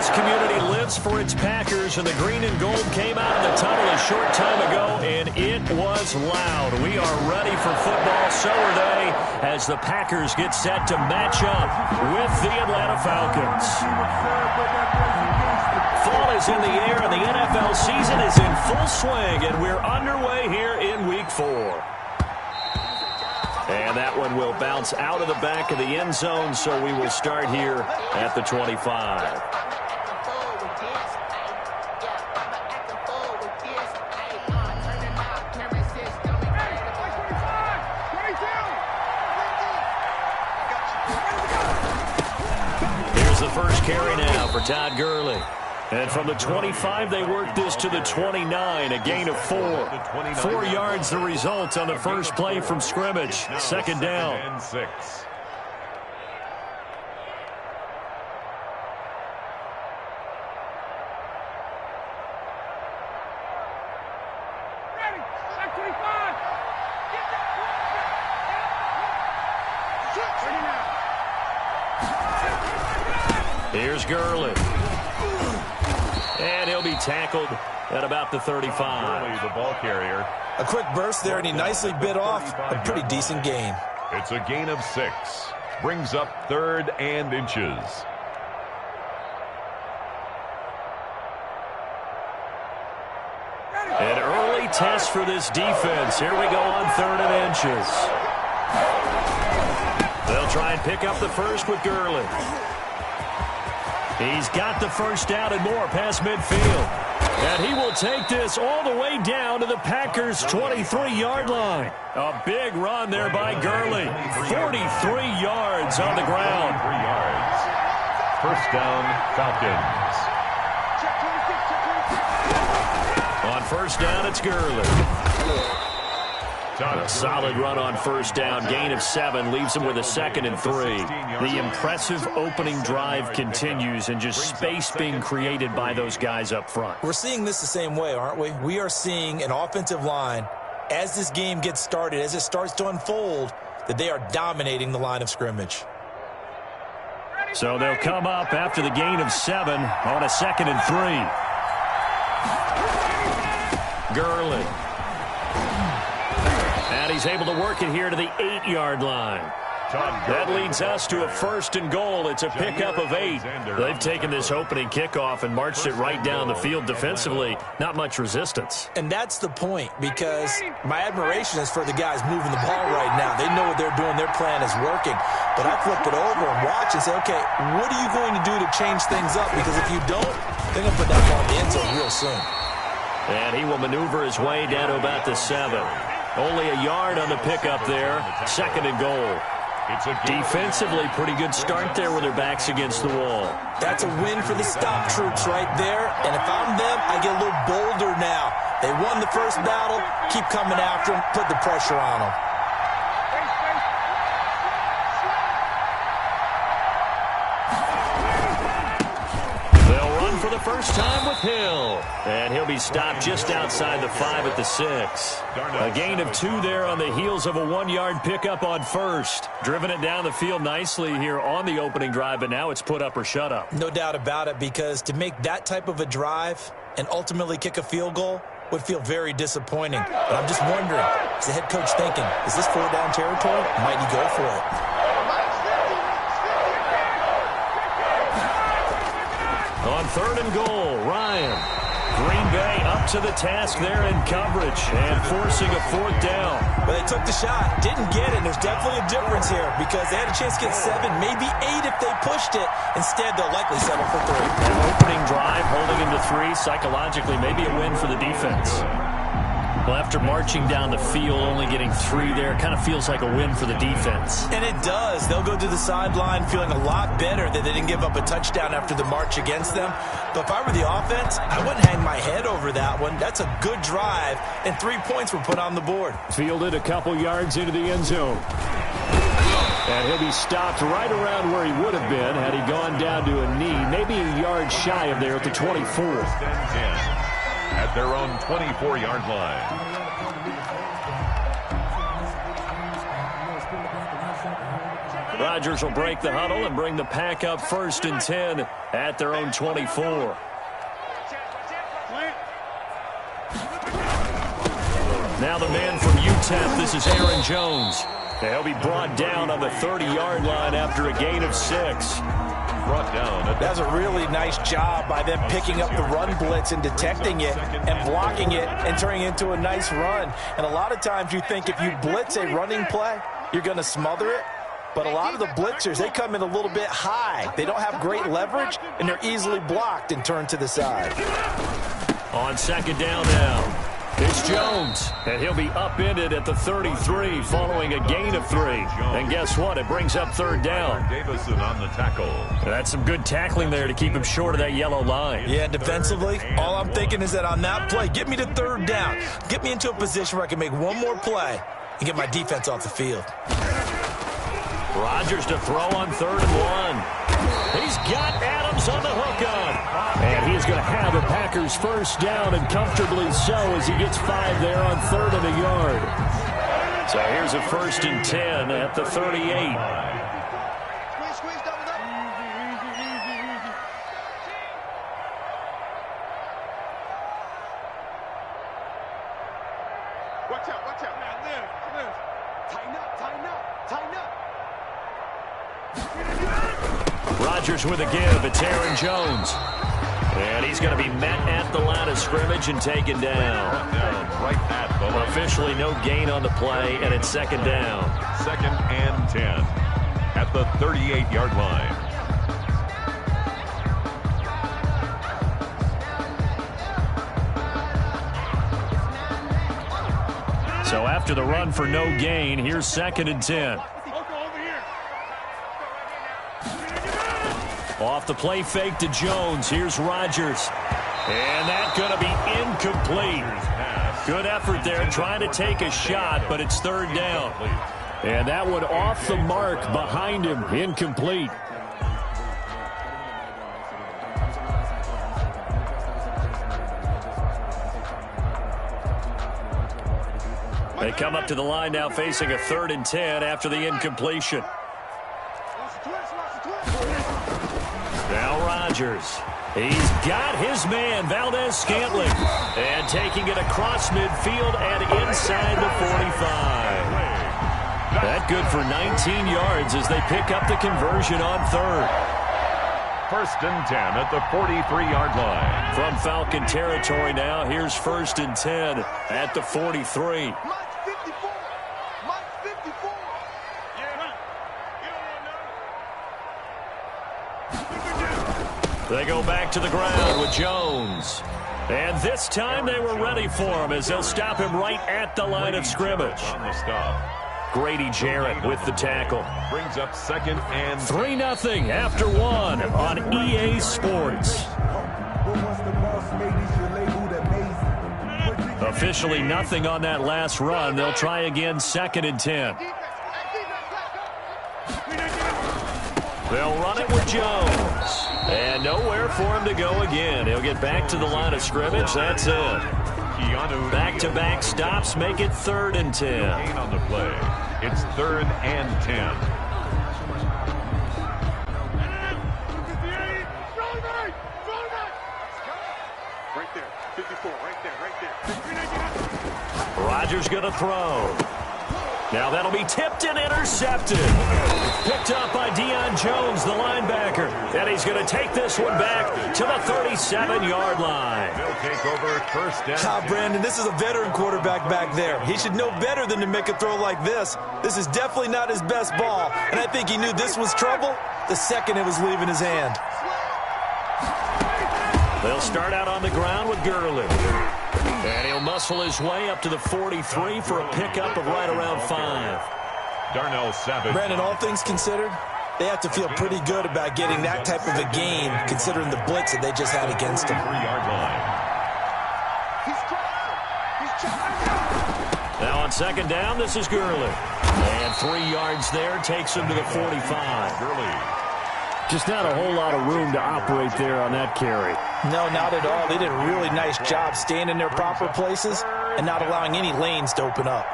This community lives for its Packers, and the green and gold came out of the tunnel a short time ago, and it was loud. We are ready for football, so are they, as the Packers get set to match up with the Atlanta Falcons. Fall is in the air, and the NFL season is in full swing, and we're underway here in Week 4. And that one will bounce out of the back of the end zone, so we will start here at the 25. Here's the first carry now for Todd Gurley. And from the 25, they work this to the 29, a gain of 4. 4 yards the result on the first play from scrimmage. Second down. And 6. Here's Gurley. And he'll be tackled at about the 35. Gurley, the ball carrier. A quick burst there, and he nicely bit off a pretty decent gain. It's a gain of 6. Brings up 3rd and inches. An early test for this defense. Here we go on 3rd and inches. They'll try and pick up the first with Gurley. He's got the first down and more past midfield. And he will take this all the way down to the Packers' 23-yard line. A big run there by Gurley. 43 yards on the ground. 3 yards. First down, Falcons. On first down, it's Gurley. A solid run on first down. Gain of 7 leaves him with a 2nd and 3. The impressive opening drive continues, and just space being created by those guys up front. We're seeing this the same way, aren't we? We are seeing an offensive line, as this game gets started, as it starts to unfold, that they are dominating the line of scrimmage. So they'll come up after the gain of 7 on a 2nd and 3. Gurley. And he's able to work it here to the 8-yard line. That leads us to a 1st and goal. It's a pickup of 8. They've taken this opening kickoff and marched it right down the field defensively. Not much resistance. And that's the point, because my admiration is for the guys moving the ball right now. They know what they're doing. Their plan is working. But I flip it over and watch and say, okay, what are you going to do to change things up? Because if you don't, they're going to put that ball in the end zone real soon. And he will maneuver his way down to about the 7. Only a yard on the pickup there. 2nd and goal. Defensively, pretty good start there with their backs against the wall. That's a win for the stop troops right there. And if I'm them, I get a little bolder now. They won the first battle. Keep coming after them. Put the pressure on them. For the first time with Hill. And he'll be stopped just outside the 5 at the 6. A gain of 2 there on the heels of a 1-yard pickup on first. Driven it down the field nicely here on the opening drive, but now it's put up or shut up. No doubt about it, because to make that type of a drive and ultimately kick a field goal would feel very disappointing. But I'm just wondering, is the head coach thinking, is this 4-down territory? Might he go for it? On 3rd and goal, Ryan. Green Bay up to the task there in coverage and forcing a 4th down. But they took the shot, didn't get it. There's definitely a difference here, because they had a chance to get 7, maybe 8 if they pushed it. Instead, they'll likely settle for 3. An opening drive, holding him to 3, psychologically maybe a win for the defense. Well, after marching down the field, only getting 3 there, kind of feels like a win for the defense. And it does. They'll go to the sideline feeling a lot better that they didn't give up a touchdown after the march against them. But if I were the offense, I wouldn't hang my head over that one. That's a good drive, and 3 points were put on the board. Fielded a couple yards into the end zone. And he'll be stopped right around where he would have been had he gone down to a knee, maybe a yard shy of there at the 24. At their own 24-yard line. Rodgers will break the huddle and bring the pack up 1st and 10 at their own 24. Now the man from UTEP, this is Aaron Jones. He'll be brought down on the 30-yard line after a gain of 6. Brought down. That's a really nice job by them picking up the run blitz and detecting it and blocking it and turning it into a nice run. And a lot of times you think if you blitz a running play, you're going to smother it. But a lot of the blitzers, they come in a little bit high. They don't have great leverage, and they're easily blocked and turned to the side. On 2nd down now, it's Jones, and he'll be upended at the 33 following a gain of 3. And guess what? It brings up 3rd down. Davison on the tackle. That's some good tackling there to keep him short of that yellow line. Yeah, defensively, all I'm thinking is that on that play, get me to 3rd down. Get me into a position where I can make one more play and get my defense off the field. Rodgers to throw on 3rd and 1. He's got Adams on the hook on. And he's going to have a Packers 1st down, and comfortably so as he gets 5 there on 3rd and a yard. So here's a 1st and 10 at the 38. Watch out, watch out. Tighten up. Rodgers with a give. It's Aaron Jones. And he's going to be met at the line of scrimmage and taken down. Right at the line. Officially no gain on the play, and it's 2nd down. 2nd and 10 at the 38-yard line. So after the run for no gain, here's 2nd and 10. Off the play fake to Jones. Here's Rodgers. And that's going to be incomplete. Good effort there trying to take a shot, but it's 3rd down. And that one off the mark behind him. Incomplete. They come up to the line now facing a 3rd and 10 after the incompletion. Now Rodgers. He's got his man, Valdez-Scantling. And taking it across midfield and inside the 45. That good for 19 yards as they pick up the conversion on 3rd. 1st and 10 at the 43-yard line. From Falcon territory now, here's 1st and 10 at the 43. They go back to the ground with Jones. And this time they were ready for him as they'll stop him right at the line of scrimmage. On the stop. Grady Jarrett with the tackle. Brings up 2nd and 3-0 after 1 on EA Sports. Officially nothing on that last run. They'll try again 2nd and 10. They'll run it with Jones. And nowhere for him to go again. He'll get back to the line of scrimmage. That's it. Back-to-back stops make it 3rd and 10. Gain on the play. It's 3rd and 10. Right there. 54. Right there. Rodgers going to throw. Now that'll be tipped and intercepted. Picked up by Deion Jones, the linebacker. And he's going to take this one back to the 37-yard line. They'll take over 1st down. Brandon, this is a veteran quarterback back there. He should know better than to make a throw like this. This is definitely not his best ball. And I think he knew this was trouble the second it was leaving his hand. They'll start out on the ground with Gurley. And he'll muscle his way up to the 43 for a pickup of right around 5. Darnell Savage. Brandon, all things considered, they have to feel pretty good about getting that type of a game considering the blitz that they just had against them. 3-yard line. Now on 2nd down, this is Gurley. And 3 yards there takes him to the 45. Gurley. Just not a whole lot of room to operate there on that carry. No, not at all. They did a really nice job staying in their proper places and not allowing any lanes to open up.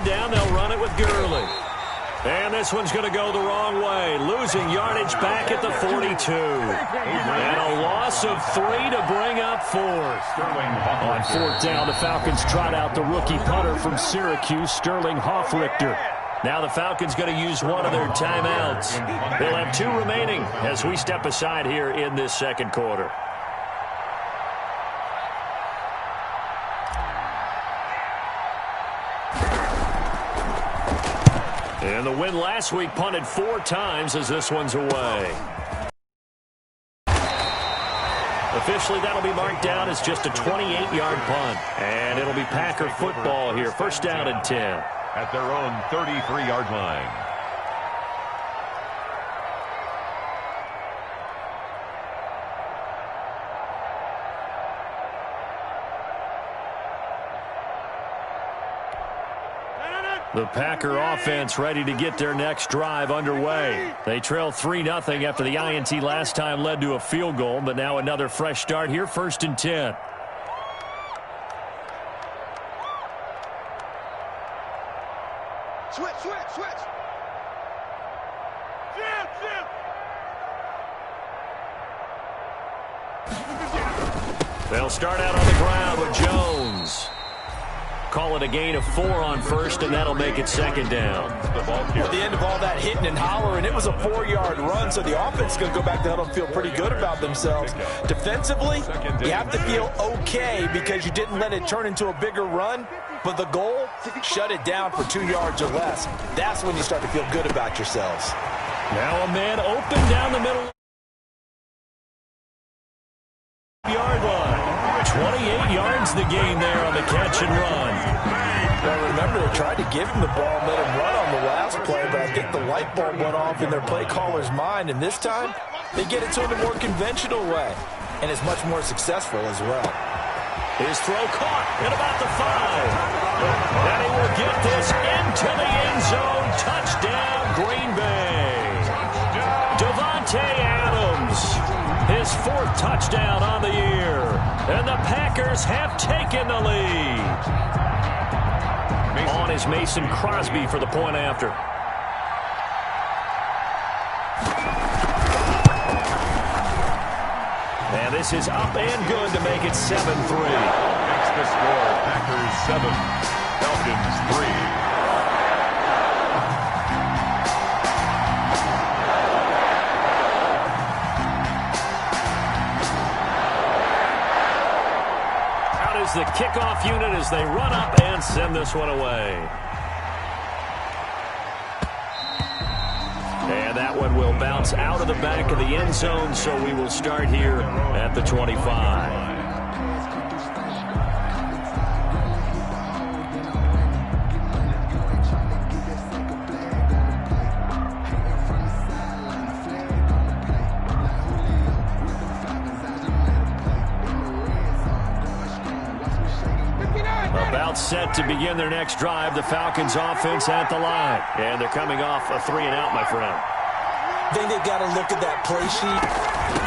third down. They'll run it with Gurley. And this one's going to go the wrong way. Losing yardage back at the 42. And a loss of 3 to bring up 4. On fourth down, the Falcons trot out the rookie punter from Syracuse, Sterling Hoffrichter. Now the Falcons going to use one of their timeouts. They'll have 2 remaining as we step aside here in this second quarter. And the win last week punted 4 times as this one's away. Officially, that'll be marked down as just a 28-yard punt. And it'll be Packer football here. First down and 10. At their own 33-yard line. The Packer offense ready to get their next drive underway. They trail 3-0 after the INT last time led to a field goal, but now another fresh start here, first and 10. Switch. They'll start out on the ground with Jones. Call it a gain of 4 on first, and that'll make it second down. At the end of all that hitting and hollering, it was a 4-yard run, so the offense is going to go back to huddle and feel pretty good about themselves. Defensively, you have to feel okay because you didn't let it turn into a bigger run, but the goal, shut it down for 2 yards or less. That's when you start to feel good about yourselves. Now a man open down the middle. Yard line. 28 yards the gain there on the catch and run. Well, remember, they tried to give him the ball and let him run on the last play, but I think the light bulb went off in their play caller's mind, and this time they get it to him a more conventional way, and it's much more successful as well. His throw caught at about the 5. And he will get this into the end zone. Touchdown, Green Bay. Davante Adams, his 4th touchdown on the year. And the Packers have taken the lead. On is Mason Crosby for the point after. And this is up and good to make it 7-3. Makes the score Packers 7, Falcons 3. The kickoff unit as they run up and send this one away. And that one will bounce out of the back of the end zone, so we will start here at the 25. Set to begin their next drive, the Falcons offense at the line. And they're coming off a 3-and-out, my friend. I think they've got to look at that play sheet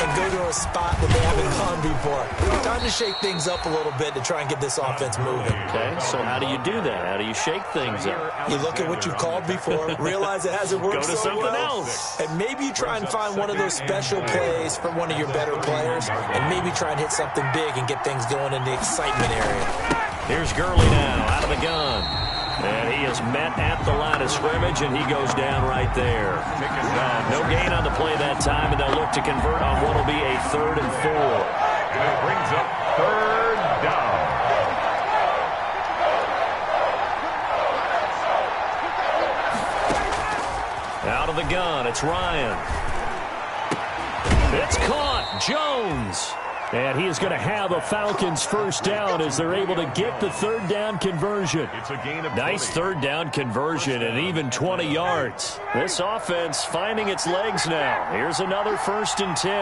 and go to a spot that they haven't gone before. Time to shake things up a little bit to try and get this offense moving. Okay, so how do you do that? How do you shake things up? You look at what you've called before, realize it hasn't worked Go to so something well, else. and maybe you try and find one of those special plays from one of your better players, and maybe try and hit something big and get things going in the excitement area. Here's Gurley now, out of the gun. And he is met at the line of scrimmage, and he goes down right there. No gain on the play that time, and they'll look to convert on what will be a 3rd and 4. And it brings up 3rd down. Out of the gun, it's Ryan. It's caught, Jones. And he is going to have a Falcons first down as they're able to get the 3rd down conversion. It's a gain of Nice 3rd down conversion and even 20 yards. This offense finding its legs now. Here's another 1st and 10.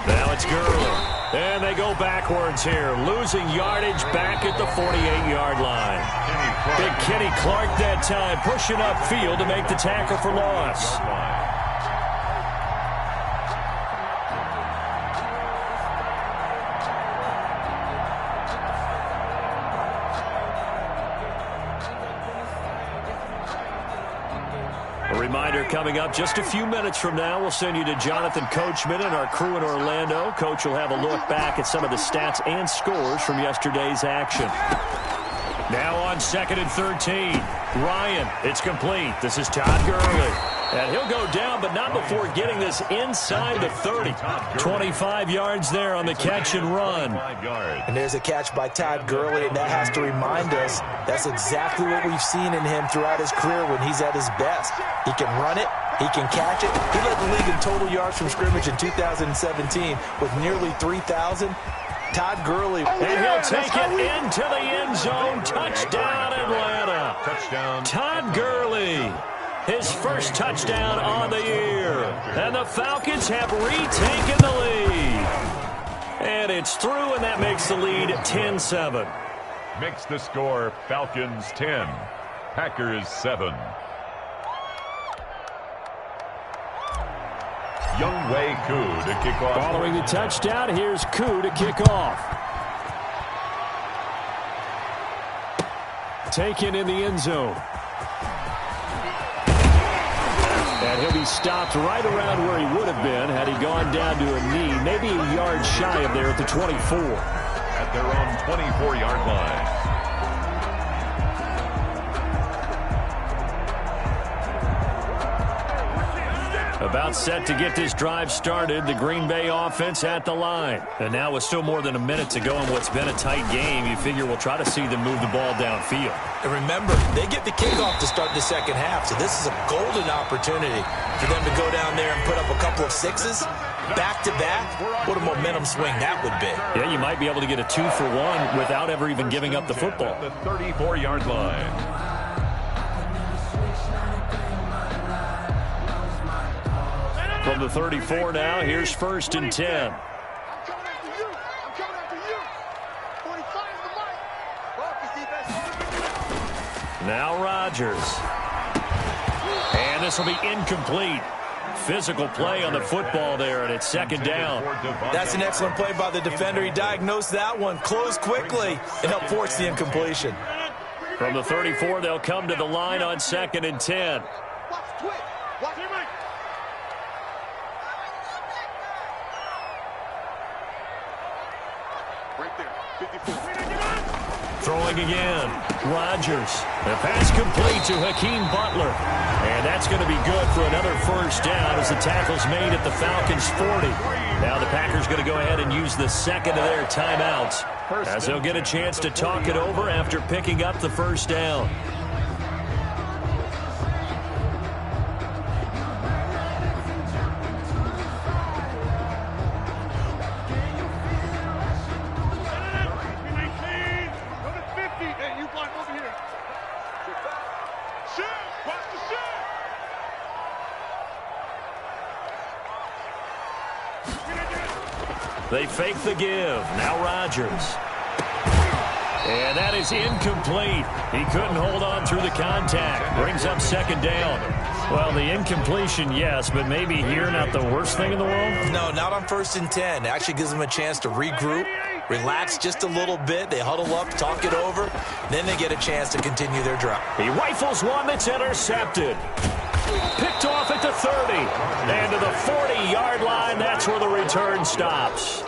Now it's Gurley. And they go backwards here, losing yardage back at the 48-yard line. Big Kenny Clark that time, pushing upfield to make the tackle for loss. Reminder coming up just a few minutes from now. We'll send you to Jonathan Coachman and our crew in Orlando. Coach will have a look back at some of the stats and scores from yesterday's action. Now on 2nd and 13. Ryan, it's complete. This is Todd Gurley. And he'll go down, but not before getting this inside the 30. 25 yards there on the catch and run. And there's a catch by Todd Gurley, and that has to remind us that's exactly what we've seen in him throughout his career when he's at his best. He can run it. He can catch it. He led the league in total yards from scrimmage in 2017 with nearly 3,000. Todd Gurley. And he'll take it into the end zone. Touchdown, Atlanta. Touchdown. Todd Gurley. His first touchdown on the year. And the Falcons have retaken the lead. And it's through, and that makes the lead 10-7. Makes the score Falcons 10, Packers 7. Younghoe Koo to kick off. Following the touchdown, here's Koo to kick off. Taken in the end zone. And he'll be stopped right around where he would have been had he gone down to a knee, maybe a yard shy of there at the 24. At their own 24-yard line. About set to get this drive started, the Green Bay offense at the line. And now with still more than a minute to go in what's been a tight game, you figure we'll try to see them move the ball downfield. And remember, they get the kickoff to start the second half, so this is a golden opportunity for them to go down there and put up a couple of sixes back-to-back. What a momentum swing that would be. Yeah, you might be able to get a 2-for-1 without ever even giving up the football. At the 34-yard line. From the 34 now, here's 1st and 10. I'm coming after you. I'm coming after you. 45 is the mic. Focus, defense. Now Rodgers. And this will be incomplete. Physical play on the football there, and it's 2nd down. That's an excellent play by the defender. He diagnosed that one, closed quickly, and helped force the incompletion. From the 34, they'll come to the line on 2nd and 10. Watch twitch. Watch him, Mike. Right there. 54. Throwing again. Rodgers. The pass complete to Hakeem Butler. And that's going to be good for another 1st down as the tackle's made at the Falcons' 40. Now the Packers going to go ahead and use the second of their timeouts as they'll get a chance to talk it over after picking up the 1st down. They fake the give. Now Rodgers. And that is incomplete. He couldn't hold on through the contact. Brings up 2nd down. Well, the incompletion, yes, but maybe here not the worst thing in the world? No, not on 1st and 10. It actually gives them a chance to regroup, relax just a little bit. They huddle up, talk it over. Then they get a chance to continue their drive. He rifles one that's intercepted. Picked off at the 30. And to the 40-yard line, that's where the return stops.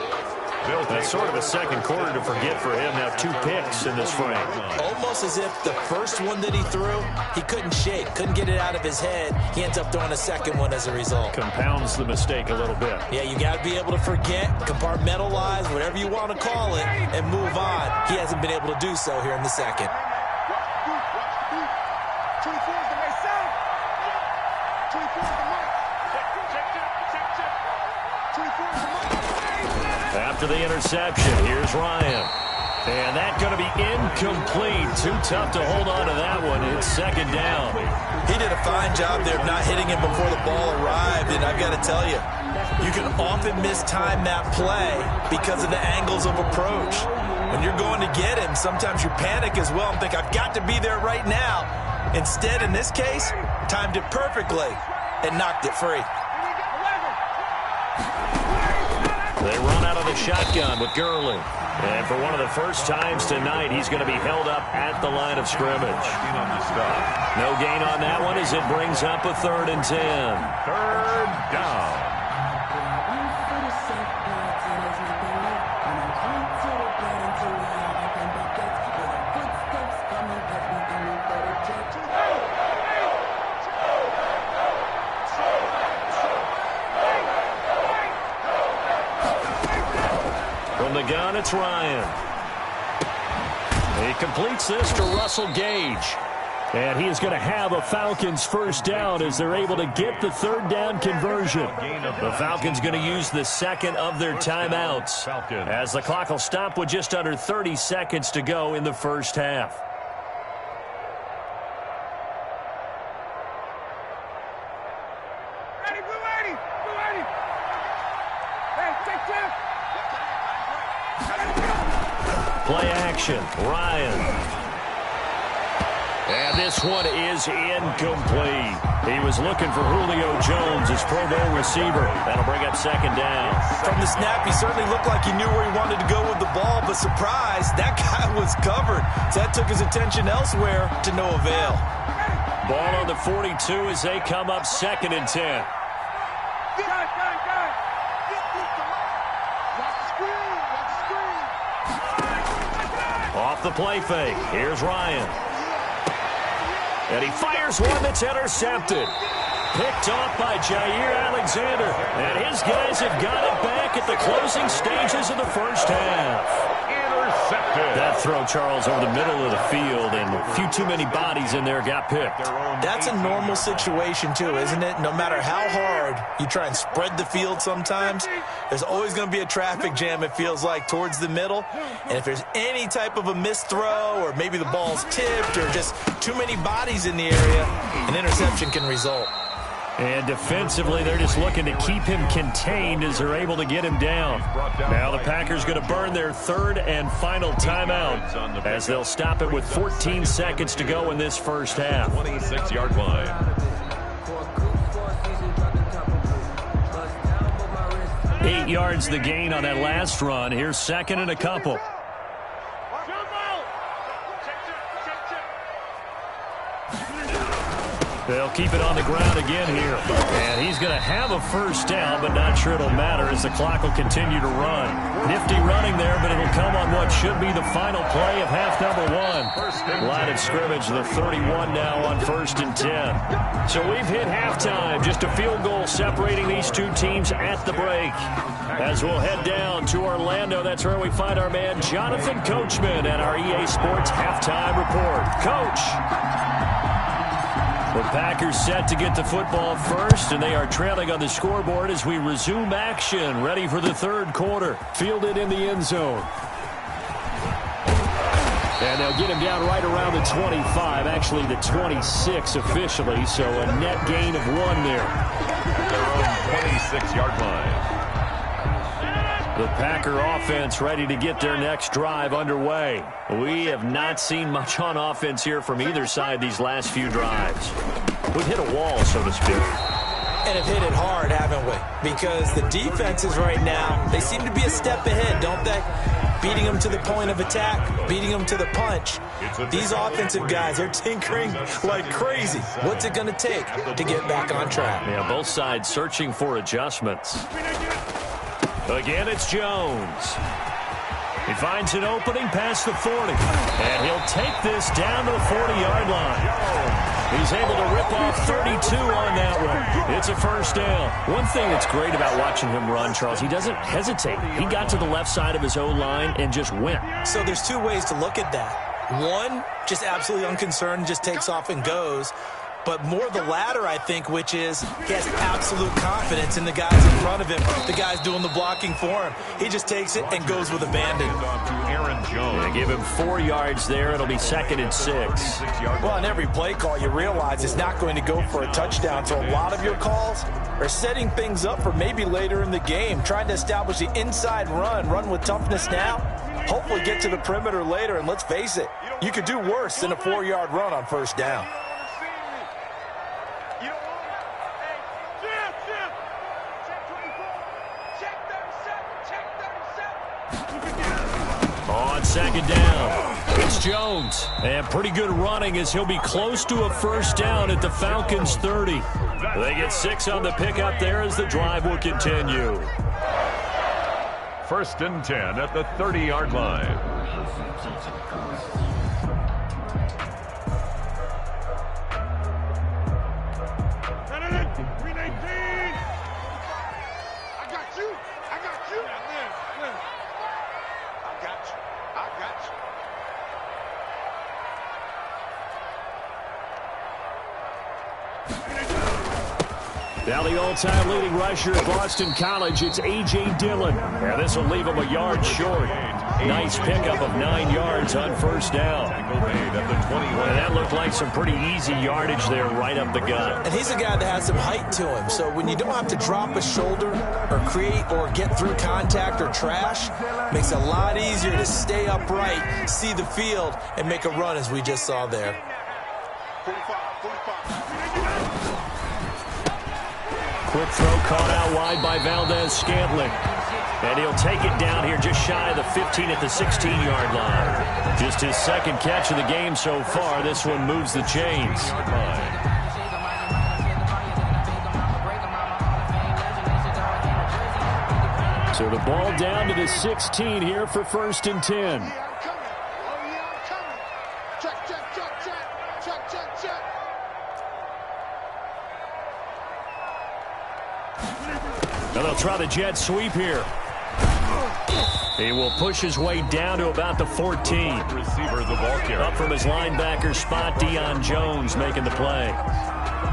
That's sort of a second quarter to forget for him. Now 2 picks in this frame. Almost as if the first one that he threw, he couldn't shake, couldn't get it out of his head. He ends up throwing a second one as a result. Compounds the mistake a little bit. Yeah, you got to be able to forget, compartmentalize, whatever you want to call it, and move on. He hasn't been able to do so here in the second. After the interception, here's Ryan. And that's going to be incomplete. Too tough to hold on to that one. It's 2nd down. He did a fine job there of not hitting him before the ball arrived. And I've got to tell you, you can often mistime that play because of the angles of approach. When you're going to get him, sometimes you panic as well and think, I've got to be there right now. Instead, in this case, timed it perfectly and knocked it free. They run out of the shotgun with Gurley. And for one of the first times tonight, he's going to be held up at the line of scrimmage. No gain on that one as it brings up a 3rd and 10. 3rd down. From the gun, it's Ryan. He completes this to Russell Gage. And he is going to have a Falcons first down as they're able to get the 3rd down conversion. The Falcons going to use the 2nd of their timeouts as the clock will stop with just under 30 seconds to go in the first half. Play action, Ryan. And this one is incomplete. He was looking for Julio Jones, his Pro Bowl receiver. That'll bring up 2nd down. From the snap, he certainly looked like he knew where he wanted to go with the ball, but surprise, that guy was covered. So that took his attention elsewhere to no avail. Ball on the 42 as they come up 2nd and 10. Off the play fake. Here's Ryan. And he fires one that's intercepted. Picked off by Jair Alexander. And his guys have got it back at the closing stages of the first half. Intercepted. That throw, Charles, over the middle of the field, and a few too many bodies in there got picked. That's a normal situation, too, isn't it? No matter how hard you try and spread the field sometimes, there's always going to be a traffic jam, it feels like, towards the middle. And if there's any type of a missed throw or maybe the ball's tipped or just too many bodies in the area, an interception can result. And defensively, they're just looking to keep him contained as they're able to get him down. Now the Packers going to burn their 3rd and final timeout as they'll stop it with 14 seconds to go in this first half. 26-yard line. Eight yards the gain on that last run. Here's 2nd and a couple. They'll keep it on the ground again here. And he's going to have a first down, but not sure it'll matter as the clock will continue to run. Nifty running there, but it'll come on what should be the final play of half number 1. Line of scrimmage, the 31 now on 1st and 10. So we've hit halftime. Just a field goal separating these two teams at the break. As we'll head down to Orlando, that's where we find our man Jonathan Coachman at our EA Sports Halftime Report. Coach. The Packers set to get the football first, and they are trailing on the scoreboard as we resume action, ready for the 3rd quarter. Fielded in the end zone. And they'll get him down right around the 25, actually the 26 officially, so a net gain of 1 there. Their own 26-yard line. The Packer offense ready to get their next drive underway. We have not seen much on offense here from either side these last few drives. We've hit a wall, so to speak. And have hit it hard, haven't we? Because the defenses right now, they seem to be a step ahead, don't they? Beating them to the point of attack, beating them to the punch. These offensive guys, they're tinkering like crazy. What's it going to take to get back on track? Yeah, both sides searching for adjustments. Again, it's Jones. He finds an opening past the 40. And he'll take this down to the 40-yard line. He's able to rip off 32 on that one. It's a first down. One thing that's great about watching him run, Charles, he doesn't hesitate. He got to the left side of his O-line and just went. So there's two ways to look at that. One, just absolutely unconcerned, just takes off and goes. But more the latter, I think, which is he has absolute confidence in the guys in front of him, the guys doing the blocking for him. He just takes it and goes with abandon. They give him 4 yards there. It'll be 2nd and 6. Well, on every play call, you realize it's not going to go for a touchdown. So a lot of your calls are setting things up for maybe later in the game, trying to establish the inside run with toughness now. Hopefully get to the perimeter later, and let's face it, you could do worse than a 4-yard run on first down. on second down. It's Jones. And pretty good running as he'll be close to a first down at the Falcons' 30. They get 6 on the pickup there as the drive will continue. 1st and 10 at the 30-yard line. Now the all-time leading rusher at Boston College, it's A.J. Dillon. And this will leave him a yard short. Nice pickup of 9 yards on first down. And that looked like some pretty easy yardage there right up the gut. And he's a guy that has some height to him. So when you don't have to drop a shoulder or create or get through contact or trash, makes it a lot easier to stay upright, see the field, and make a run as we just saw there. 45. Quick throw caught out wide by Valdez-Scantling. And he'll take it down here just shy of the 15 at the 16-yard line. Just his second catch of the game so far. This one moves the chains. So the ball down to the 16 here for 1st and 10. Now they'll try the jet sweep here. He will push his way down to about the 14. Receiver, the ball carrier. Up from his linebacker spot, Deion Jones making the play.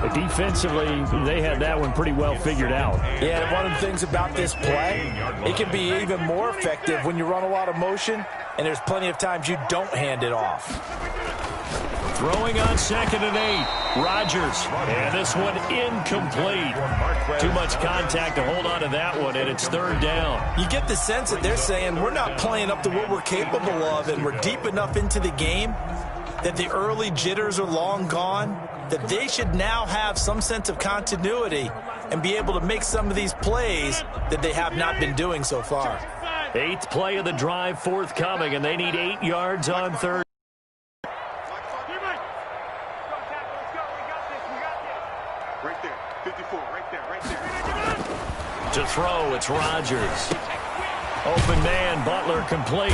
But defensively, they had that one pretty well figured out. Yeah, and one of the things about this play, it can be even more effective when you run a lot of motion, and there's plenty of times you don't hand it off. Throwing on 2nd and 8. Rodgers. And this one incomplete. Too much contact to hold on to that one, and it's 3rd down. You get the sense that they're saying we're not playing up to what we're capable of, and we're deep enough into the game that the early jitters are long gone, that they should now have some sense of continuity and be able to make some of these plays that they have not been doing so far. 8th play of the drive forthcoming, and they need 8 yards on 3rd. Right there. 54. Right there. To throw, it's Rodgers. Open man, Butler complete.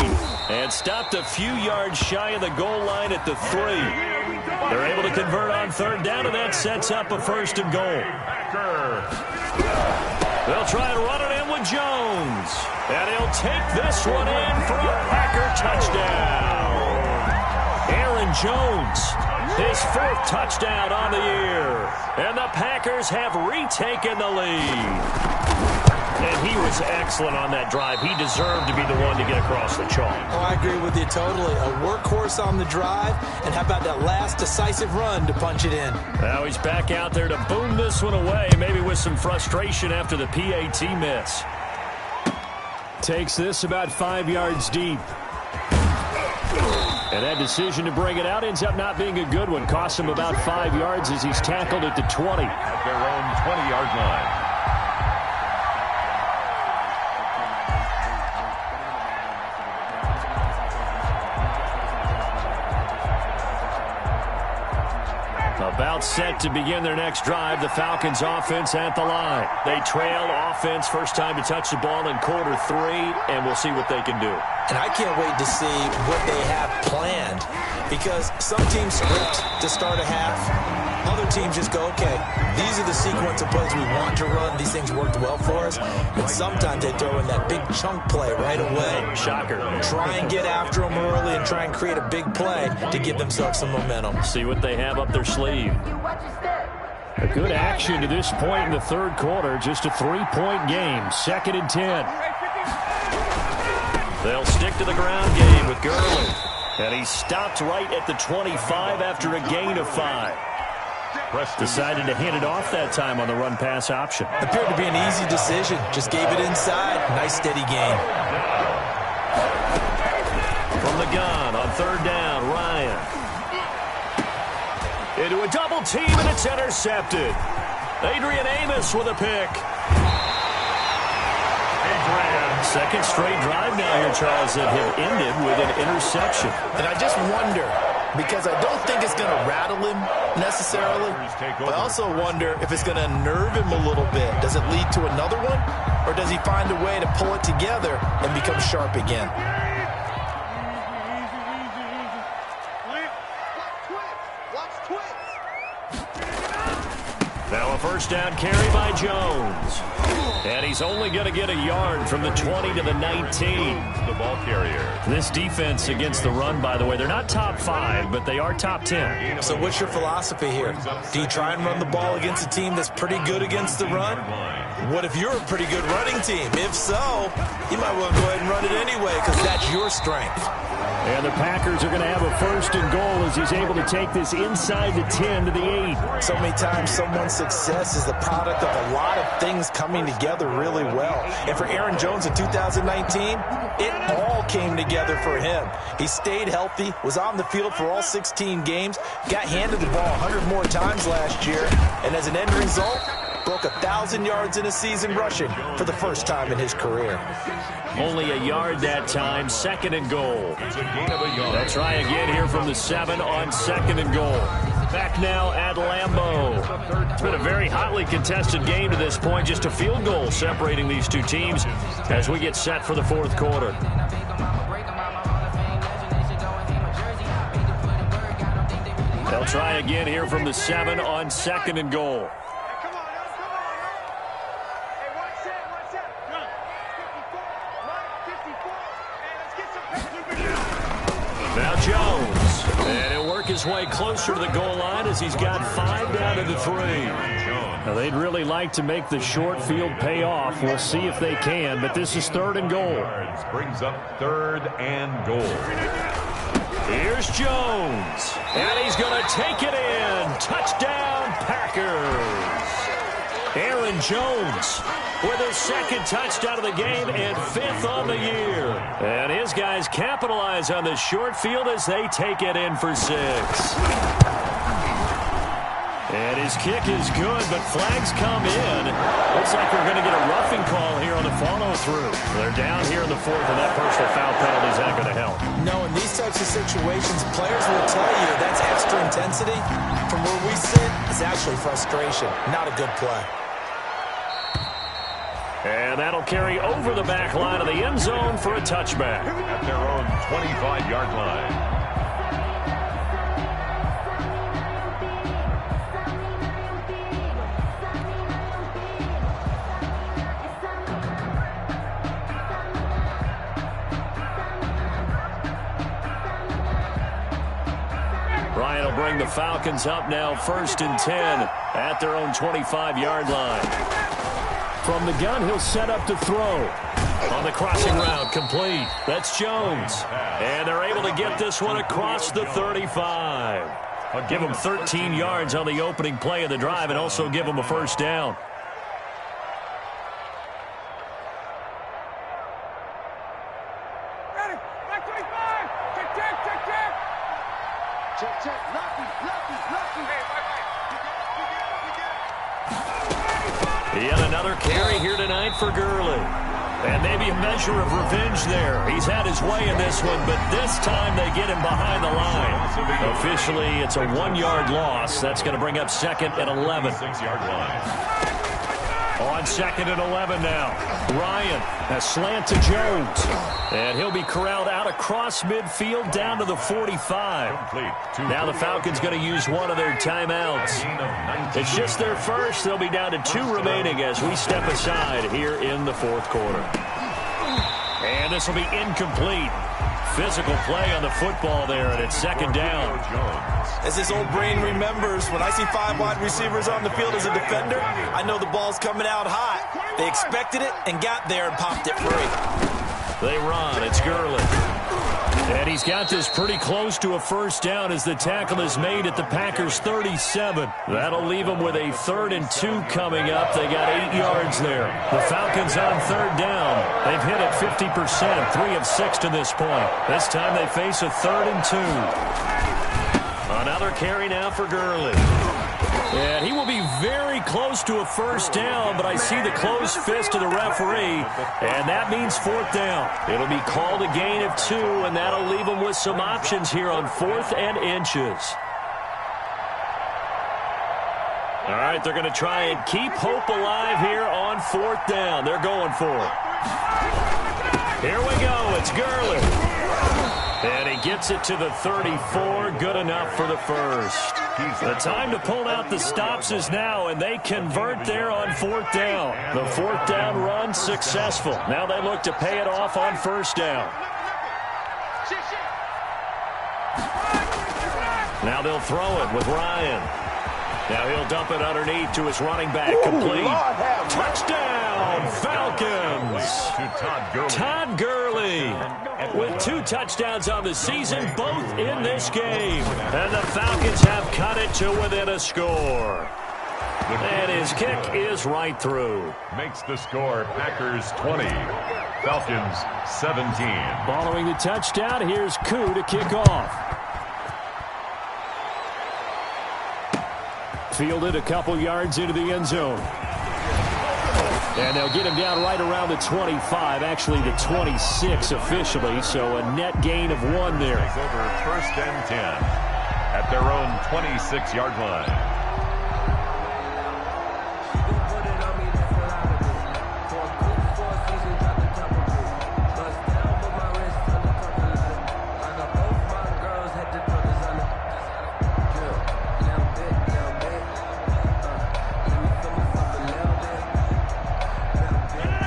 And stopped a few yards shy of the goal line at the 3. They're able to convert on 3rd down, and that sets up a 1st and goal. They'll try and run it in with Jones. And he'll take this one in for a Packer touchdown. Aaron Jones, his 4th touchdown on the year. And the Packers have retaken the lead. And he was excellent on that drive. He deserved to be the one to get across the chalk. Oh, I agree with you totally. A workhorse on the drive, and how about that last decisive run to punch it in? Now he's back out there to boom this one away, maybe with some frustration after the PAT miss. Takes this about 5 yards deep. And that decision to bring it out ends up not being a good one. Costs him about 5 yards as he's tackled at the 20. At their own 20-yard line. About set to begin their next drive, the Falcons offense at the line. They trail offense, first time to touch the ball in quarter 3, and we'll see what they can do. And I can't wait to see what they have planned, because some teams script to start a half. Other teams just go, okay, these are the sequence of plays we want to run. These things worked well for us. And sometimes they throw in that big chunk play right away. Shocker. Try and get after them early and try and create a big play to give themselves some momentum. See what they have up their sleeve. A good action to this point in the 3rd quarter. Just a 3-point game. 2nd and 10. They'll stick to the ground game with Gurley. And he stopped right at the 25 after a gain of 5. Decided to hand it off that time on the run-pass option. Appeared to be an easy decision. Just gave it inside. Nice, steady gain. From the gun on 3rd down, Ryan. Into a double team, and it's intercepted. Adrian Amos with a pick. Adrian Second straight drive now here, Charles, that have ended with an interception. And I just wonder, because I don't think it's going to rattle him necessarily, but I also wonder if it's going to unnerve him a little bit. Does it lead to another one, or does he find a way to pull it together and become sharp again? Now a first down carry by Jones. And he's only going to get a yard from the 20 to the 19. The ball carrier. This defense against the run, by the way, they're not top 5, but they are top 10. So what's your philosophy here? Do you try and run the ball against a team that's pretty good against the run? What if you're a pretty good running team? If so, you might want to go ahead and run it anyway because that's your strength. And the Packers are going to have a first and goal as he's able to take this inside the 10 to the 8. So many times someone's success is the product of a lot of things coming together really well. And for Aaron Jones in 2019, it all came together for him. He stayed healthy, was on the field for all 16 games, got handed the ball 100 more times last year, and as an end result, broke 1,000 yards in a season rushing for the first time in his career. Only a yard that time, second and goal. They'll try again here from the 7 on second and goal. Back now at Lambeau. It's been a very hotly contested game to this point. Just a field goal separating these two teams as we get set for the fourth quarter. They'll try again here from the 7 on second and goal. Now Jones, and he'll work his way closer to the goal line as he's got 5 down to the 3. Now they'd really like to make the short field pay off. We'll see if they can, but this is third and goal. Brings up third and goal. Here's Jones, and he's going to take it in. Touchdown, Packers. Aaron Jones with his second touchdown of the game and 5th on the year. And his guys capitalize on the short field as they take it in for 6. And his kick is good, but flags come in. Looks like we're going to get a roughing call here on the follow-through. They're down here in the 4th, and that personal foul penalty is not going to help. No, in these types of situations, players will tell you that's extra intensity. From where we sit, it's actually frustration, not a good play. And that'll carry over the back line of the end zone for a touchback. At their own 25-yard line. Ryan will bring the Falcons up now, 1st and 10 at their own 25-yard line. From the gun, he'll set up to throw. On the crossing route, complete. That's Jones. And they're able to get this one across the 35. I'll give them 13 yards on the opening play of the drive and also give them a first down. Ready, back 25. Check, check, check, check. Check, check. Lucky. Yet another carry here tonight for Gurley. And maybe a measure of revenge there. He's had his way in this one, but this time they get him behind the line. Officially, it's a 1-yard loss. That's going to bring up 2nd and 11. 6-yard line. On 2nd and 11 now. Ryan, a slant to Jones. And he'll be corralled out across midfield down to the 45. Now the Falcons going to use one of their timeouts. It's just their first. They'll be down to 2 remaining as we step aside here in the 4th quarter. And this will be incomplete. Physical play on the football there, and it's 2nd down. As his old brain remembers, when I see 5 wide receivers on the field as a defender, I know the ball's coming out hot. They expected it and got there and popped it free. They run. It's Gurley. And he's got this pretty close to a first down as the tackle is made at the Packers' 37. That'll leave them with a 3rd and 2 coming up. They got 8 yards there. The Falcons on 3rd down. They've hit it 50%, 3 of 6 to this point. This time they face a 3rd and 2. Another carry now for Gurley. And he will be very close to a first down, but I see the closed fist of the referee, and that means fourth down. It'll be called a gain of 2, and that'll leave them with some options here on 4th and inches. All right, they're going to try and keep hope alive here on 4th down. They're going for it. Here we go. It's Gurley. And he gets it to the 34. Good enough for the first. The time to pull out the stops is now, and they convert there on 4th down. The 4th down run successful. Now they look to pay it off on 1st down. Now they'll throw it with Ryan. Now he'll dump it underneath to his running back. Complete. Touchdown, Falcons. Todd Gurley with 2 touchdowns on the season, both in this game. And the Falcons have cut it to within a score. And his kick is right through. Makes the score Packers 20, Falcons 17. Following the touchdown, here's Koo to kick off. Fielded a couple yards into the end zone. And they'll get him down right around the 25, actually the 26 officially, so a net gain of 1 there. Over 1st and 10 at their own 26-yard line.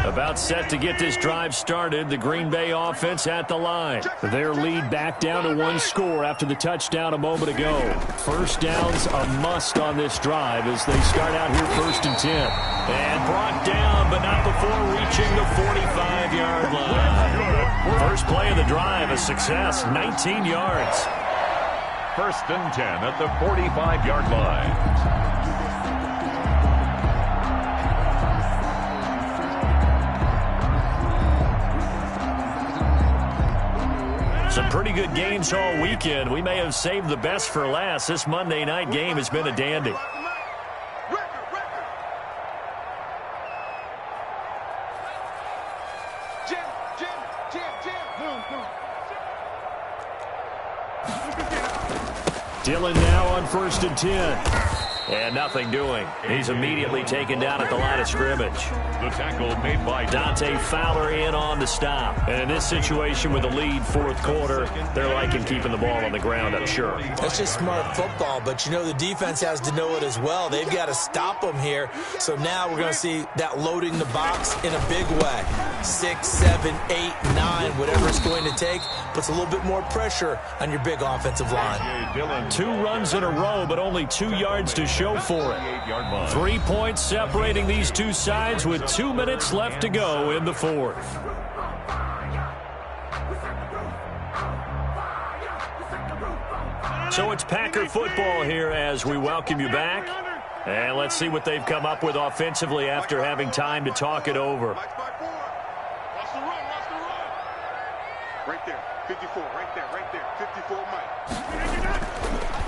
About set to get this drive started. The Green Bay offense at the line. Their lead back down to 1 score after the touchdown a moment ago. First down's a must on this drive as they start out here 1st and 10. And brought down, but not before reaching the 45-yard line. First play of the drive, a success, 19 yards. 1st and 10 at the 45-yard line. Some pretty good games all weekend. We may have saved the best for last. This Monday night game has been a dandy. Dillon now on 1st and 10. And nothing doing. He's immediately taken down at the line of scrimmage. The tackle made by Dante Fowler in on the stop. And in this situation with the lead 4th quarter, they're liking keeping the ball on the ground, I'm sure. That's just smart football, but you know the defense has to know it as well. They've got to stop them here. So now we're going to see that loading the box in a big way. 6, 7, 8, 9, whatever it's going to take, puts a little bit more pressure on your big offensive line. 2 runs in a row, but only 2 yards to show for it. 3 points separating these two sides with 2 minutes left to go in the 4th. So it's Packer football here as we welcome you back. And let's see what they've come up with offensively after having time to talk it over. Right there, 54, right there, 54, Mike.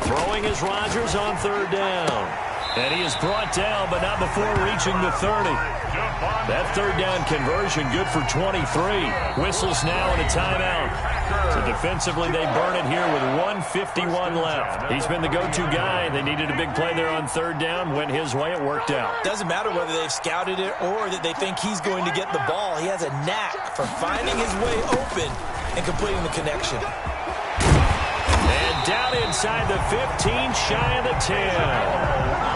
Throwing is Rodgers on 3rd down. And he is brought down, but not before reaching the 30. That 3rd down conversion good for 23. Whistles now and a timeout. So defensively, they burn it here with 1:51 left. He's been the go-to guy. They needed a big play there on 3rd down. Went his way. It worked out. Doesn't matter whether they've scouted it or that they think he's going to get the ball. He has a knack for finding his way open and completing the connection. And down inside the 15, shy of the 10.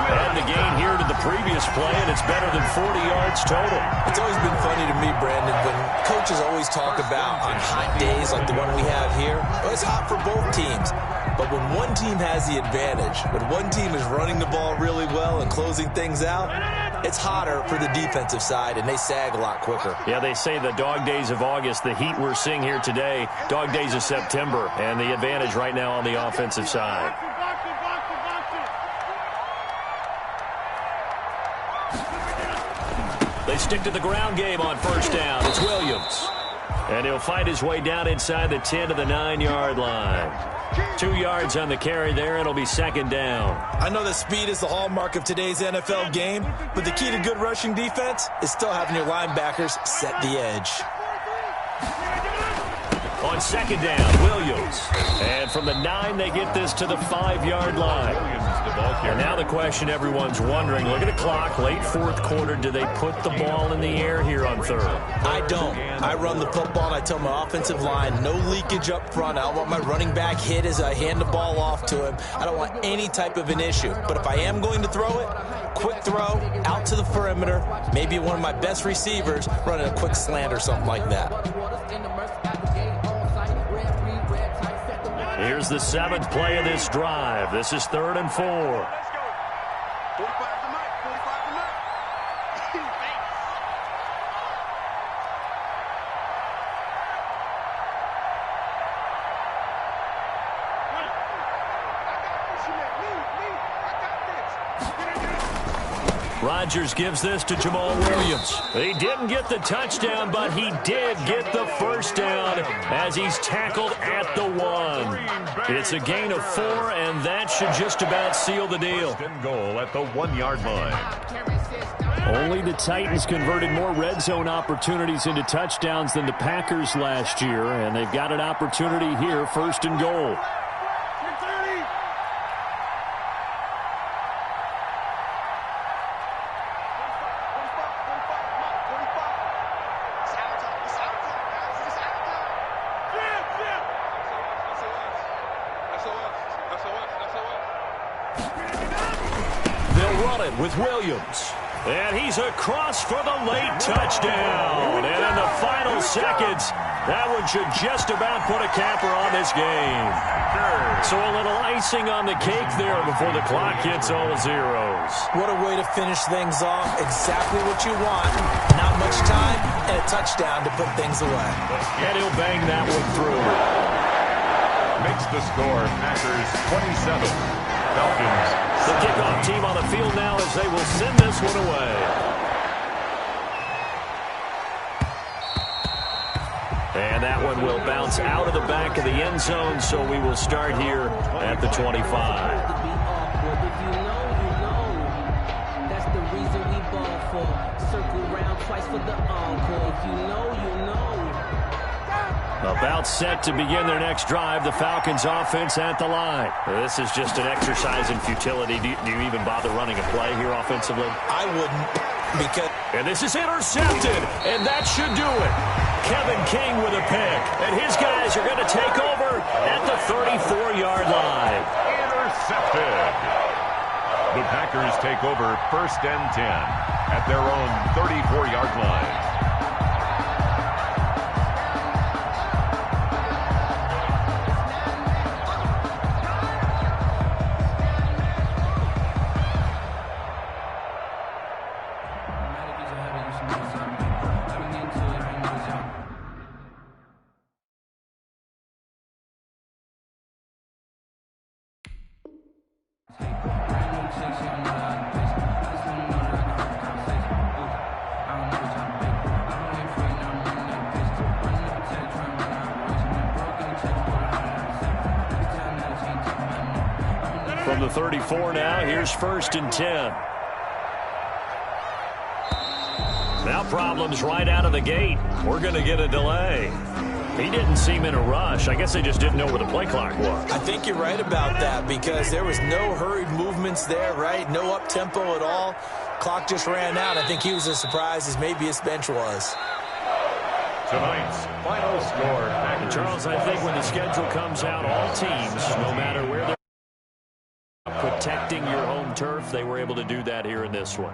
And the gain here to the previous play, and it's better than 40 yards total. It's always been funny to me, Brandon, when coaches always talk about on hot days like the one we have here, well, it's hot for both teams. But when one team has the advantage, when one team is running the ball really well and closing things out, it's hotter for the defensive side, and they sag a lot quicker. Yeah, they say the dog days of August, the heat we're seeing here today, dog days of September, and the advantage right now on the offensive side. They stick to the ground game on 1st down. It's Williams. And he'll find his way down inside the 10 to the 9-yard line. 2 yards on the carry there. It'll be second down. I know that speed is the hallmark of today's NFL game, but the key to good rushing defense is still having your linebackers set the edge. On second down, Williams. And from the 9, they get this to the 5-yard line. And now the question everyone's wondering, look at the clock, late fourth quarter, do they put the ball in the air here on third? I don't. I run the football, and I tell my offensive line, no leakage up front. I don't want my running back hit as I hand the ball off to him. I don't want any type of an issue. But if I am going to throw it, quick throw, out to the perimeter, maybe one of my best receivers running a quick slant or something like that. Here's the 7th play of this drive. This is 3rd and 4. 45 to Mike. 45 to Mike. Rodgers gives this to Jamal Williams. He didn't get the touchdown, but he did get the first down as he's tackled at the 1. It's a gain of 4, and that should just about seal the deal. First and goal at the 1-yard line. Only the Titans converted more red zone opportunities into touchdowns than the Packers last year, and they've got an opportunity here, 1st and goal. With Williams. And he's across for the late touchdown. And in the final seconds, that one should just about put a capper on this game. So a little icing on the cake there before the clock hits all the zeros. What a way to finish things off. Exactly what you want. Not much time and a touchdown to put things away. And he'll bang that one through. Makes the score Packers 27. Falcons. The kickoff team on the field now as they will send this one away. And that one will bounce out of the back of the end zone, so we will start here at the 25. That's the reason we ball for. Circle round twice for the encore. If you know, you know. About set to begin their next drive, the Falcons offense at the line. This is just an exercise in futility. Do you even bother running a play here offensively? I wouldn't, because... And this is intercepted, and that should do it. Kevin King with a pick, and his guys are going to take over at the 34-yard line. Intercepted. The Packers take over 1st and 10 at their own 34-yard line. From the 34 now, here's 1st and 10. Now problems right out of the gate. We're going to get a delay. He didn't seem in a rush. I guess they just didn't know where the play clock was. I think you're right about that because there was no hurried movements there, right? No up-tempo at all. Clock just ran out. I think he was as surprised as maybe his bench was. Tonight's final score. And Charles, I think when the schedule comes out, all teams, no matter where they're protecting your home turf, they were able to do that here in this one.